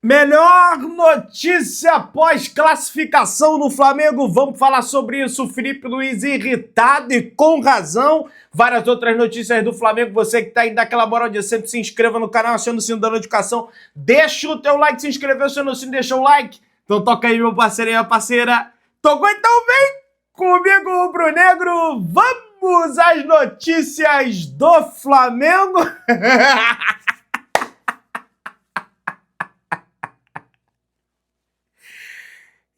Melhor notícia pós-classificação do Flamengo. Vamos falar sobre isso. Felipe Luiz irritado e com razão. Várias outras notícias do Flamengo. Você que tá aí, dá aquela moral de sempre, se inscreva no canal, aciona o sino da notificação. Deixa o teu like, se inscrever, aciona o sino, deixa o like. Então toca aí, meu parceiro e minha parceira. Tocou, então vem comigo, rubro-negro. Vamos às notícias do Flamengo.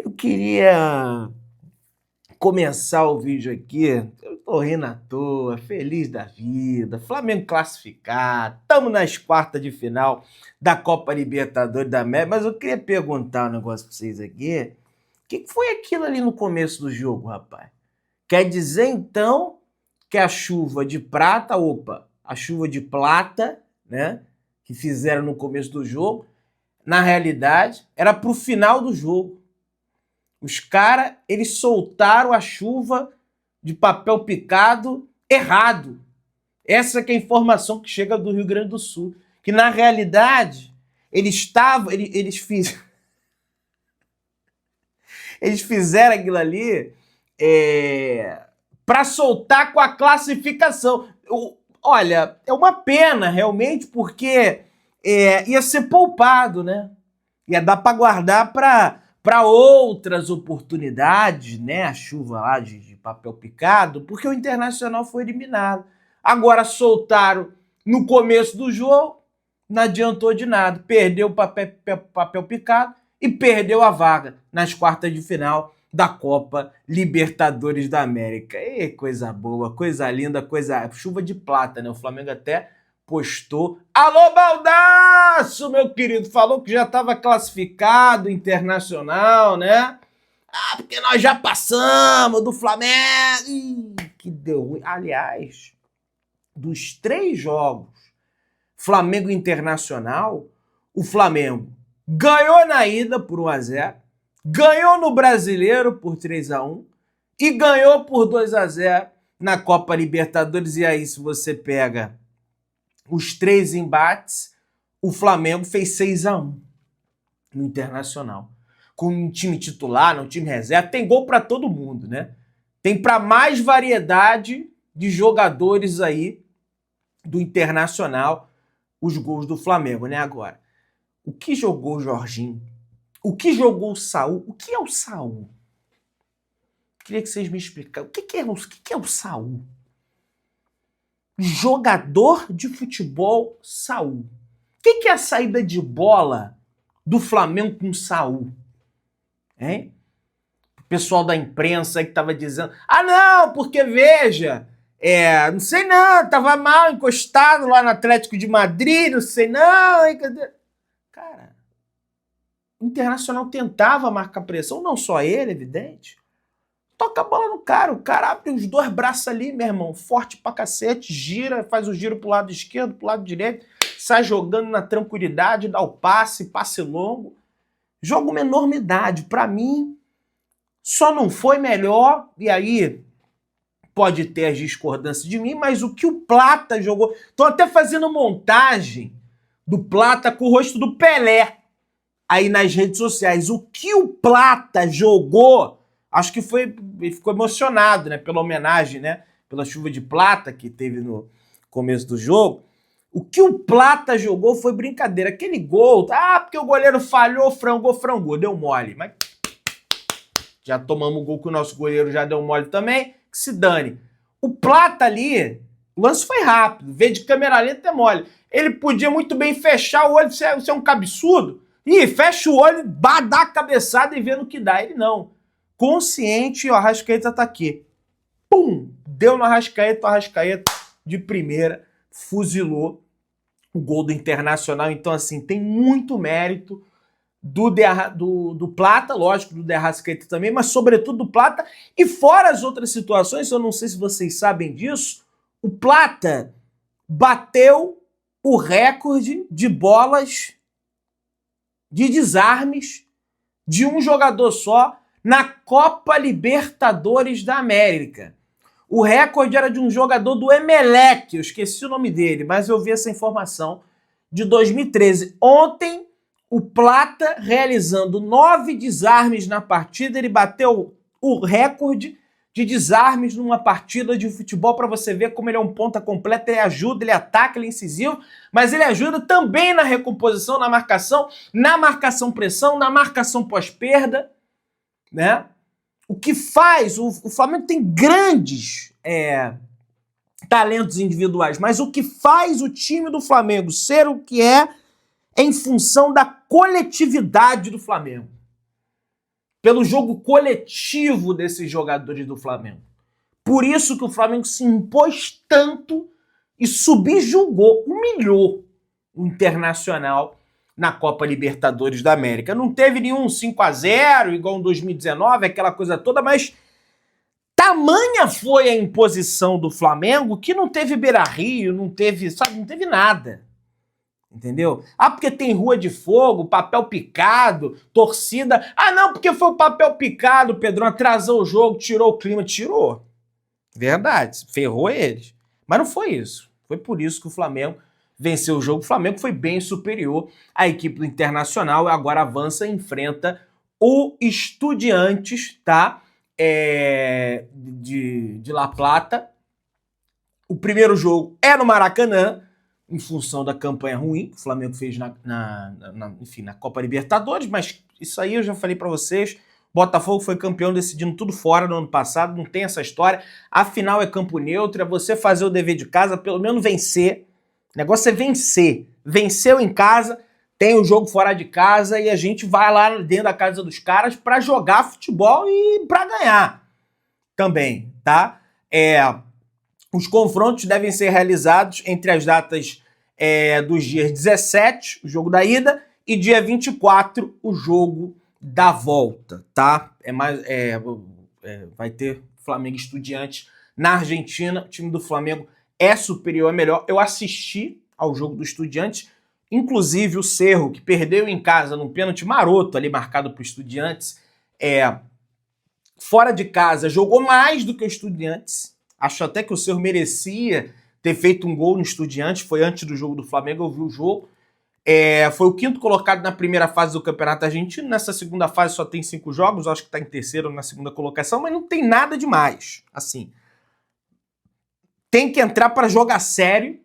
Eu queria começar o vídeo aqui, eu tô rindo à toa, feliz da vida, Flamengo classificado, estamos nas quartas de final da Copa Libertadores da América, mas eu queria perguntar um negócio pra vocês aqui, o que foi aquilo ali no começo do jogo, rapaz? Quer dizer, então, que a chuva de prata, a chuva de plata, né, que fizeram no começo do jogo, na realidade, era pro final do jogo. Os caras, eles soltaram a chuva de papel picado errado. Essa que é a informação que chega do Rio Grande do Sul. Que, na realidade, eles fizeram aquilo ali para soltar com a classificação. Olha, é uma pena, realmente, porque ia ser poupado, né? Ia dar para guardar para outras oportunidades, né? A chuva lá de papel picado, porque o Internacional foi eliminado. Agora soltaram no começo do jogo, não adiantou de nada. Perdeu o papel picado e perdeu a vaga nas quartas de final da Copa Libertadores da América. E coisa boa, coisa linda, chuva de plata, né? O Flamengo até postou. Alô, Baldaço, meu querido, falou que já estava classificado internacional, né? Ah, porque nós já passamos do Flamengo. Ih, que deu ruim. Aliás, dos 3 jogos Flamengo Internacional, o Flamengo ganhou na ida por 1-0, ganhou no Brasileiro por 3-1 e ganhou por 2-0 na Copa Libertadores. E aí, se você pega os 3 embates, o Flamengo fez 6-1 no Internacional. Com um time titular, um time reserva, tem gol para todo mundo, né? Tem para mais variedade de jogadores aí do Internacional, os gols do Flamengo, né? Agora, o que jogou o Jorginho? O que jogou o Saul? O que é o Saul? Queria que vocês me explicassem. O que é o Saul? Jogador de futebol Saul. O que é a saída de bola do Flamengo com Saul? Hein? O pessoal da imprensa aí que tava dizendo, não, porque veja, não sei não, tava mal encostado lá no Atlético de Madrid, não sei não. Cara, o Internacional tentava marcar pressão, não só ele, evidente. Toca a bola no cara, o cara abre os 2 braços ali, meu irmão, forte pra cacete, gira, faz o giro pro lado esquerdo, pro lado direito, sai jogando na tranquilidade, dá o passe longo. Joga uma enormidade. Pra mim, só não foi melhor, e aí pode ter as discordâncias de mim, mas o que o Plata jogou... Tô até fazendo montagem do Plata com o rosto do Pelé aí nas redes sociais. O que o Plata jogou... Acho que ele ficou emocionado, né, pela homenagem, né, pela chuva de plata que teve no começo do jogo. O que o Plata jogou foi brincadeira. Aquele gol, porque o goleiro falhou, frangou, deu mole. Mas já tomamos o gol que o nosso goleiro já deu mole também, que se dane. O Plata ali, o lance foi rápido, veio de câmera lenta é mole. Ele podia muito bem fechar o olho, você é um cabeçudo, fecha o olho, dá a cabeçada e vê no que dá. Ele não. Consciente, o Arrascaeta tá aqui. Pum! Deu no Arrascaeta, o Arrascaeta de primeira fuzilou o gol do Internacional. Então, assim, tem muito mérito do Plata, lógico, do Arrascaeta também, mas sobretudo do Plata. E fora as outras situações, eu não sei se vocês sabem disso, o Plata bateu o recorde de bolas de desarmes de um jogador só na Copa Libertadores da América. O recorde era de um jogador do Emelec, eu esqueci o nome dele, mas eu vi essa informação, de 2013. Ontem, o Plata, realizando 9 desarmes na partida, ele bateu o recorde de desarmes numa partida de futebol, para você ver como ele é um ponta completo, ele ajuda, ele ataca, ele é incisivo, mas ele ajuda também na recomposição, na marcação pressão, na marcação pós-perda, né? O que faz, o Flamengo tem grandes talentos individuais, mas o que faz o time do Flamengo ser o que é em função da coletividade do Flamengo. Pelo jogo coletivo desses jogadores do Flamengo. Por isso que o Flamengo se impôs tanto e subjugou, humilhou o Internacional na Copa Libertadores da América. Não teve nenhum 5-0, igual em 2019, aquela coisa toda, mas tamanha foi a imposição do Flamengo que não teve Beira-Rio, não teve nada. Entendeu? Ah, porque tem Rua de Fogo, papel picado, torcida. Ah, não, porque foi o papel picado, Pedrão, atrasou o jogo, tirou o clima. Tirou. Verdade, ferrou eles. Mas não foi isso. Foi por isso que o Flamengo venceu o jogo. O Flamengo foi bem superior à equipe do Internacional e agora avança e enfrenta o Estudiantes, tá? De La Plata. O primeiro jogo é no Maracanã, em função da campanha ruim que o Flamengo fez na Copa Libertadores, mas isso aí eu já falei para vocês. Botafogo foi campeão decidindo tudo fora no ano passado, não tem essa história. A final é campo neutro, é você fazer o dever de casa, pelo menos vencer. O negócio é vencer. Venceu em casa, tem o jogo fora de casa e a gente vai lá dentro da casa dos caras para jogar futebol e para ganhar também, tá? Os confrontos devem ser realizados entre as datas dos dias 17, o jogo da ida, e dia 24, o jogo da volta, tá? Vai ter Flamengo e Estudiantes na Argentina. O time do Flamengo é superior, é melhor. Eu assisti ao jogo do Estudiantes, inclusive o Cerro, que perdeu em casa num pênalti maroto ali marcado para o Estudiantes, fora de casa, jogou mais do que o Estudiantes. Acho até que o Cerro merecia ter feito um gol no Estudiantes, foi antes do jogo do Flamengo, eu vi o jogo. Foi o 5º colocado na primeira fase do Campeonato Argentino, nessa segunda fase só tem 5 jogos, acho que está em terceiro ou na segunda colocação, mas não tem nada demais, assim. Tem que entrar para jogar sério,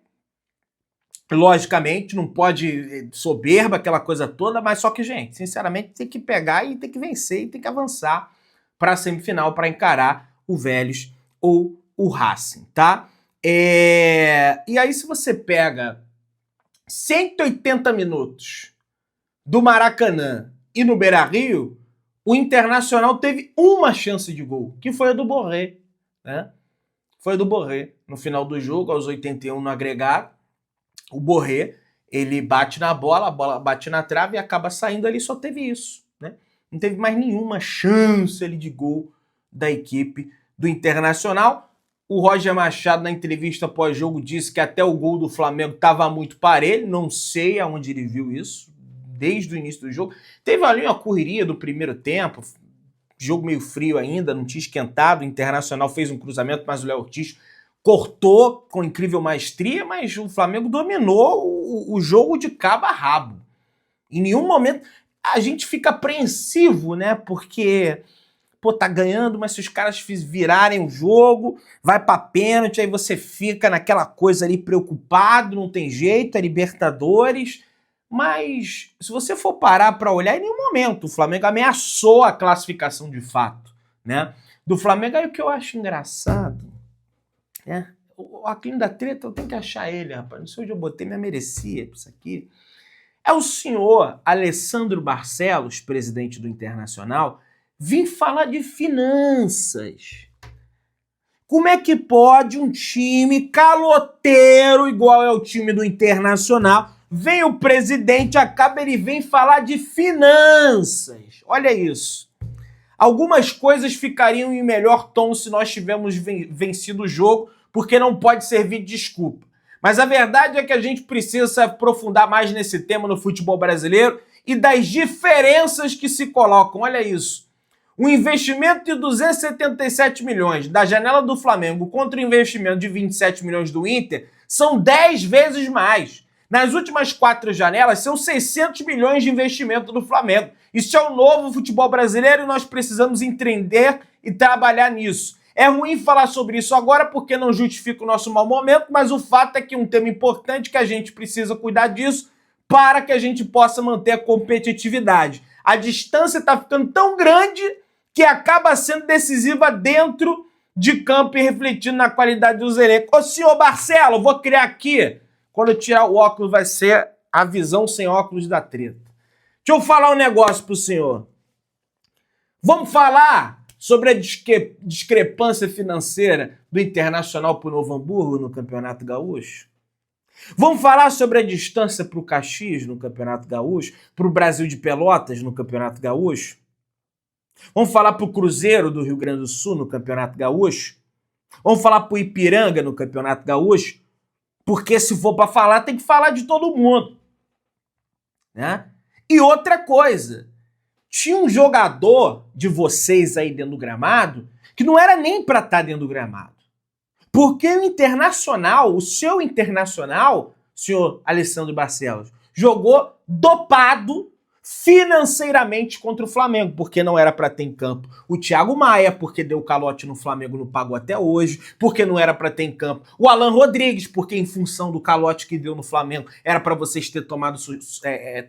logicamente, não pode soberba, aquela coisa toda, mas só que, gente, sinceramente, tem que pegar e tem que vencer e tem que avançar para a semifinal, para encarar o Vélez ou o Racing, tá? E aí, se você pega 180 minutos do Maracanã e no Beira-Rio, o Internacional teve uma chance de gol, que foi a do Borré, né? Foi a do Borré. No final do jogo, aos 81 no agregado, o Borré, ele bate na bola, a bola bate na trave e acaba saindo ali, só teve isso, né? Não teve mais nenhuma chance ali de gol da equipe do Internacional. O Roger Machado, na entrevista pós-jogo, disse que até o gol do Flamengo estava muito parelho. Não sei aonde ele viu isso, desde o início do jogo. Teve ali uma correria do primeiro tempo, jogo meio frio ainda, não tinha esquentado. O Internacional fez um cruzamento, mas o Léo Ortiz cortou com incrível maestria, mas o Flamengo dominou o jogo de cabo a rabo. Em nenhum momento a gente fica apreensivo, né? Porque tá ganhando, mas se os caras virarem o jogo, vai pra pênalti, aí você fica naquela coisa ali preocupado, não tem jeito, é Libertadores. Mas se você for parar pra olhar, em nenhum momento o Flamengo ameaçou a classificação de fato, né? Do Flamengo, aí o que eu acho engraçado, né? O Aquino da treta, eu tenho que achar ele, rapaz. Não sei onde eu botei, me merecia isso aqui. É o senhor Alessandro Barcelos, presidente do Internacional, vim falar de finanças. Como é que pode um time caloteiro, igual é o time do Internacional, vem o presidente, ele vem falar de finanças. Olha isso. Algumas coisas ficariam em melhor tom se nós tivéssemos vencido o jogo, porque não pode servir de desculpa. Mas a verdade é que a gente precisa se aprofundar mais nesse tema no futebol brasileiro e das diferenças que se colocam. Olha isso. Um investimento de 277 milhões da janela do Flamengo contra o investimento de 27 milhões do Inter são 10 vezes mais. Nas últimas 4 janelas, são 600 milhões de investimento do Flamengo. Isso é o novo futebol brasileiro e nós precisamos entender e trabalhar nisso. É ruim falar sobre isso agora porque não justifica o nosso mau momento, mas o fato é que é um tema importante que a gente precisa cuidar disso para que a gente possa manter a competitividade. A distância está ficando tão grande que acaba sendo decisiva dentro de campo e refletindo na qualidade dos elencos. Ô, senhor Barcelo, vou criar aqui. Quando eu tirar o óculos vai ser a visão sem óculos da treta. Deixa eu falar um negócio pro senhor. Vamos falar sobre a discrepância financeira do Internacional pro Novo Hamburgo no Campeonato Gaúcho? Vamos falar sobre a distância pro Caxias no Campeonato Gaúcho? Pro Brasil de Pelotas no Campeonato Gaúcho? Vamos falar pro Cruzeiro do Rio Grande do Sul no Campeonato Gaúcho? Vamos falar pro Ipiranga no Campeonato Gaúcho? Porque se for para falar, tem que falar de todo mundo, né? E outra coisa, tinha um jogador de vocês aí dentro do gramado que não era nem para estar dentro do gramado. Porque o Internacional, o seu Internacional, senhor Alessandro Barcelos, jogou dopado financeiramente contra o Flamengo, porque não era para ter em campo o Thiago Maia, porque deu calote no Flamengo, não pagou até hoje, porque não era para ter em campo o Alan Rodrigues, porque em função do calote que deu no Flamengo, era para vocês ter tomado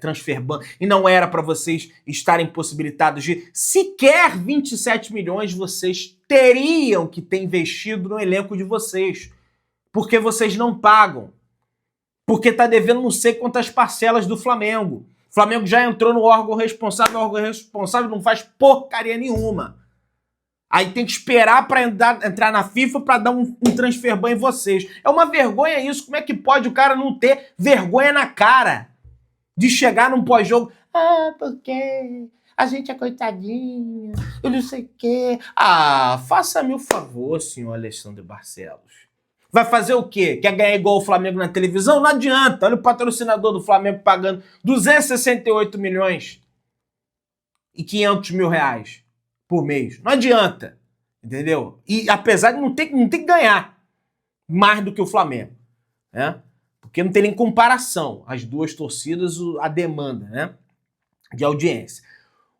transfer ban e não era para vocês estarem possibilitados de sequer 27 milhões vocês teriam que ter investido no elenco de vocês, porque vocês não pagam, porque tá devendo não sei quantas parcelas do Flamengo. O Flamengo já entrou no órgão responsável, o órgão responsável não faz porcaria nenhuma. Aí tem que esperar para entrar na FIFA para dar um transfer ban em vocês. É uma vergonha isso. Como é que pode o cara não ter vergonha na cara de chegar num pós-jogo? Ah, porque a gente é coitadinho, eu não sei o quê. Ah, faça-me o favor, senhor Alessandro Barcelos. Vai fazer o quê? Quer ganhar igual o Flamengo na televisão? Não adianta. Olha o patrocinador do Flamengo pagando 268 milhões e 500 mil reais por mês. Não adianta. Entendeu? E apesar de não ter que ganhar mais do que o Flamengo, né? Porque não tem nem comparação. As duas torcidas, a demanda, né, de audiência.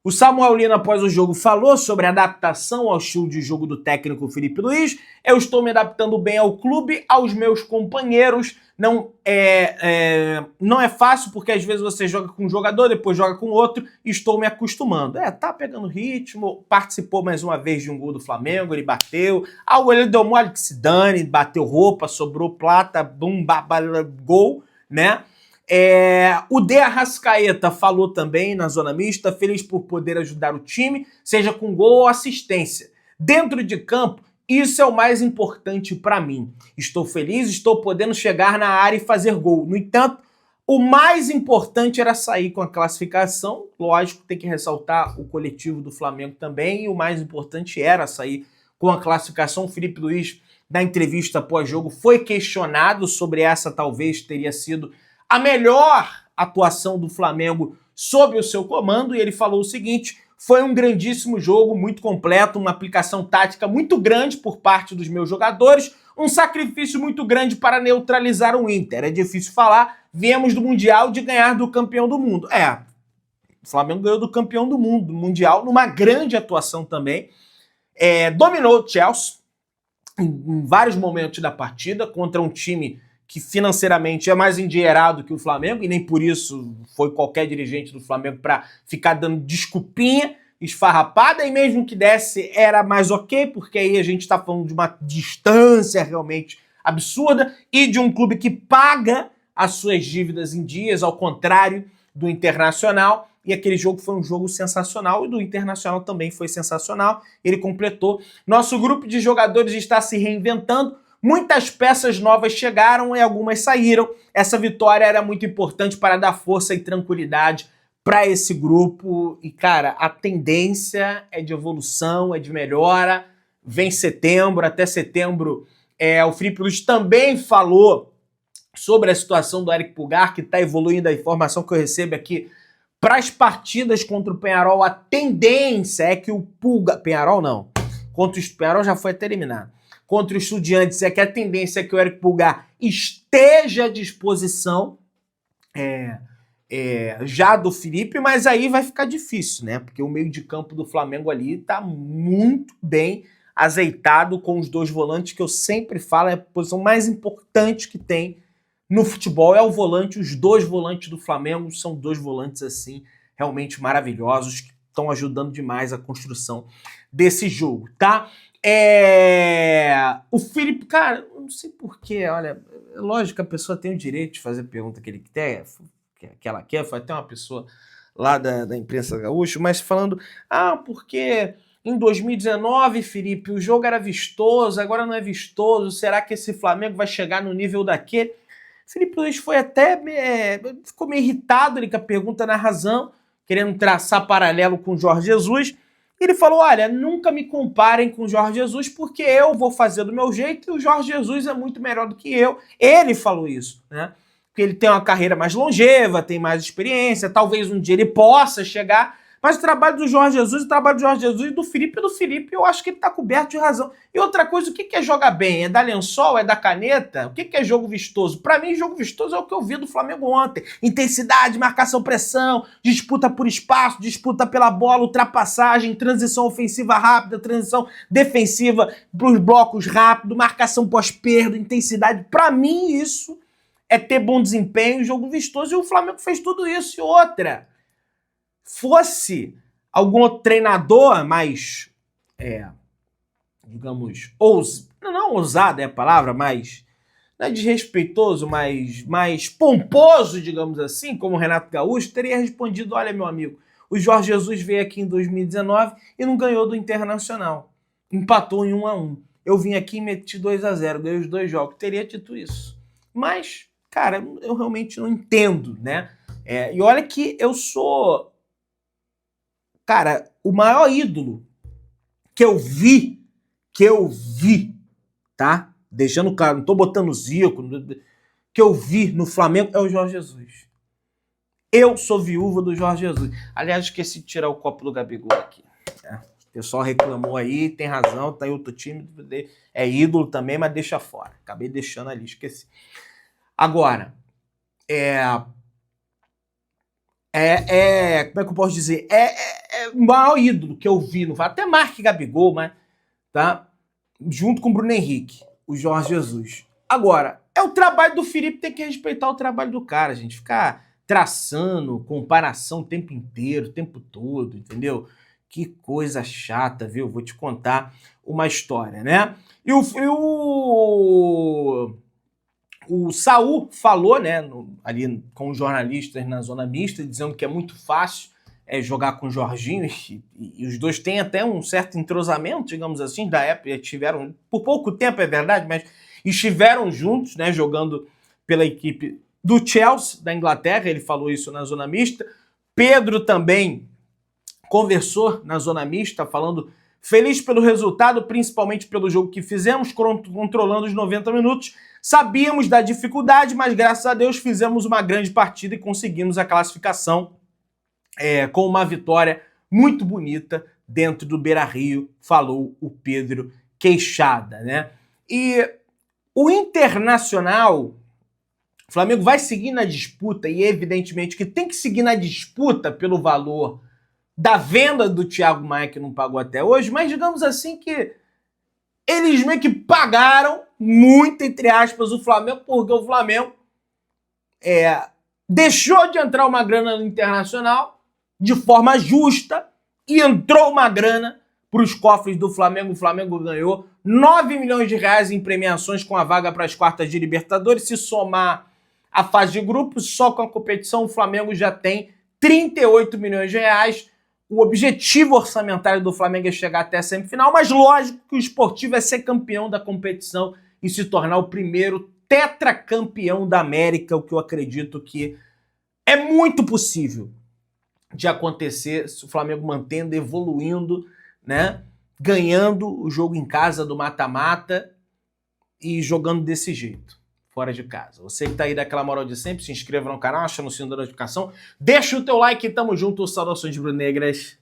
O Samuel Lino, após o jogo, falou sobre a adaptação ao estilo de jogo do técnico Felipe Luiz. Eu estou me adaptando bem ao clube, aos meus companheiros. Não é fácil, porque às vezes você joga com um jogador, depois joga com outro, e estou me acostumando. Tá pegando ritmo, participou mais uma vez de um gol do Flamengo, ele bateu. Ele deu mole que se dane, bateu roupa, sobrou plata, bum, gol, né? O De Arrascaeta falou também na zona mista, feliz por poder ajudar o time, seja com gol ou assistência. Dentro de campo, isso é o mais importante para mim. Estou feliz, estou podendo chegar na área e fazer gol. No entanto, o mais importante era sair com a classificação. Lógico, tem que ressaltar o coletivo do Flamengo também, e o mais importante era sair com a classificação. O Felipe Luiz, na entrevista pós-jogo, foi questionado sobre essa, talvez teria sido a melhor atuação do Flamengo sob o seu comando, e ele falou o seguinte: foi um grandíssimo jogo, muito completo, uma aplicação tática muito grande por parte dos meus jogadores, um sacrifício muito grande para neutralizar o Inter. É difícil falar, viemos do Mundial de ganhar do campeão do mundo. O Flamengo ganhou do campeão do mundo, do Mundial, numa grande atuação também. Dominou o Chelsea em vários momentos da partida, contra um time que financeiramente é mais endinheirado que o Flamengo, e nem por isso foi qualquer dirigente do Flamengo para ficar dando desculpinha esfarrapada, e mesmo que desse era mais ok, porque aí a gente está falando de uma distância realmente absurda e de um clube que paga as suas dívidas em dias, ao contrário do Internacional, e aquele jogo foi um jogo sensacional, e do Internacional também foi sensacional, ele completou. Nosso grupo de jogadores está se reinventando, muitas peças novas chegaram e algumas saíram. Essa vitória era muito importante para dar força e tranquilidade para esse grupo. E, cara, a tendência é de evolução, é de melhora. Vem setembro, até setembro. O Felipe Luiz também falou sobre a situação do Eric Pulgar, que está evoluindo. A informação que eu recebo aqui para as partidas contra o Peñarol, a tendência é que o Pulgar... Peñarol não. Contra o Peñarol já foi até eliminado. Contra os Estudiantes é que a tendência é que o Eric Pulgar esteja à disposição, já do Felipe, mas aí vai ficar difícil, né? Porque o meio de campo do Flamengo ali tá muito bem azeitado com os dois volantes, que eu sempre falo, é a posição mais importante que tem no futebol, é o volante. Os dois volantes do Flamengo são dois volantes, assim, realmente maravilhosos, que estão ajudando demais a construção desse jogo, tá? O Felipe, cara, eu não sei porquê, olha, é lógico que a pessoa tem o direito de fazer a pergunta que ele quer, que ela quer. Foi até uma pessoa lá da imprensa gaúcha, mas falando, porque em 2019, Felipe, o jogo era vistoso, agora não é vistoso, será que esse Flamengo vai chegar no nível daquele? Felipe Luiz foi até, ficou meio irritado ali com a pergunta na razão, querendo traçar paralelo com o Jorge Jesus. Ele falou, olha, nunca me comparem com o Jorge Jesus, porque eu vou fazer do meu jeito e o Jorge Jesus é muito melhor do que eu. Ele falou isso, né? Porque ele tem uma carreira mais longeva, tem mais experiência, talvez um dia ele possa chegar, mas o trabalho do Jorge Jesus, e do Felipe, eu acho que ele está coberto de razão. E outra coisa, o que é jogar bem? É dar lençol? É dar caneta? O que é jogo vistoso? Para mim, jogo vistoso é o que eu vi do Flamengo ontem. Intensidade, marcação, pressão, disputa por espaço, disputa pela bola, ultrapassagem, transição ofensiva rápida, transição defensiva para os blocos rápido, marcação pós-perda, intensidade. Para mim, isso é ter bom desempenho, jogo vistoso, e o Flamengo fez tudo isso. E outra, fosse algum outro treinador mais, digamos, não ousado é a palavra, mais, não é desrespeitoso, mais pomposo, digamos assim, como o Renato Gaúcho, teria respondido, olha, meu amigo, o Jorge Jesus veio aqui em 2019 e não ganhou do Internacional. Empatou em 1-1. Eu vim aqui e meti 2-0, ganhei os dois jogos. Teria dito isso. Mas, cara, eu realmente não entendo, né? E olha que eu sou, cara, o maior ídolo que eu vi, tá? Deixando claro, não tô botando Zico, que eu vi no Flamengo é o Jorge Jesus. Eu sou viúva do Jorge Jesus. Aliás, esqueci de tirar o copo do Gabigol aqui. O pessoal reclamou aí, tem razão, tá em outro time, é ídolo também, mas deixa fora. Acabei deixando ali, esqueci. Agora, como é que eu posso dizer? O maior ídolo que eu vi, até Marque Gabigol, mas, tá? Junto com o Bruno Henrique, o Jorge Jesus. Agora, é o trabalho do Felipe, tem que respeitar o trabalho do cara, gente. Ficar traçando comparação o tempo inteiro, o tempo todo, entendeu? Que coisa chata, viu? Vou te contar uma história, né? E o Saul falou, né, ali com os jornalistas na zona mista, dizendo que é muito fácil jogar com o Jorginho, e os dois têm até um certo entrosamento, digamos assim, da época, estiveram, por pouco tempo é verdade, mas estiveram juntos, né, jogando pela equipe do Chelsea, da Inglaterra. Ele falou isso na zona mista. Pedro também conversou na zona mista, falando feliz pelo resultado, principalmente pelo jogo que fizemos, controlando os 90 minutos. Sabíamos da dificuldade, mas graças a Deus fizemos uma grande partida e conseguimos a classificação com uma vitória muito bonita dentro do Beira-Rio, falou o Pedro Queixada, né? E o Internacional, o Flamengo vai seguir na disputa, e evidentemente que tem que seguir na disputa pelo valor da venda do Thiago Maia, que não pagou até hoje, mas digamos assim que eles meio que pagaram muito, entre aspas, o Flamengo, porque o Flamengo deixou de entrar uma grana no Internacional de forma justa e entrou uma grana para os cofres do Flamengo. O Flamengo ganhou 9 milhões de reais em premiações com a vaga para as quartas de Libertadores. Se somar a fase de grupos, só com a competição, o Flamengo já tem 38 milhões de reais. O objetivo orçamentário do Flamengo é chegar até a semifinal, mas lógico que o esportivo é ser campeão da competição e se tornar o primeiro tetracampeão da América, o que eu acredito que é muito possível de acontecer se o Flamengo mantendo, evoluindo, né? Ganhando o jogo em casa do mata-mata e jogando desse jeito, fora de casa. Você que tá aí daquela moral de sempre, se inscreva no canal, acha no sino da notificação, deixa o teu like e tamo junto. Saudações brunegras.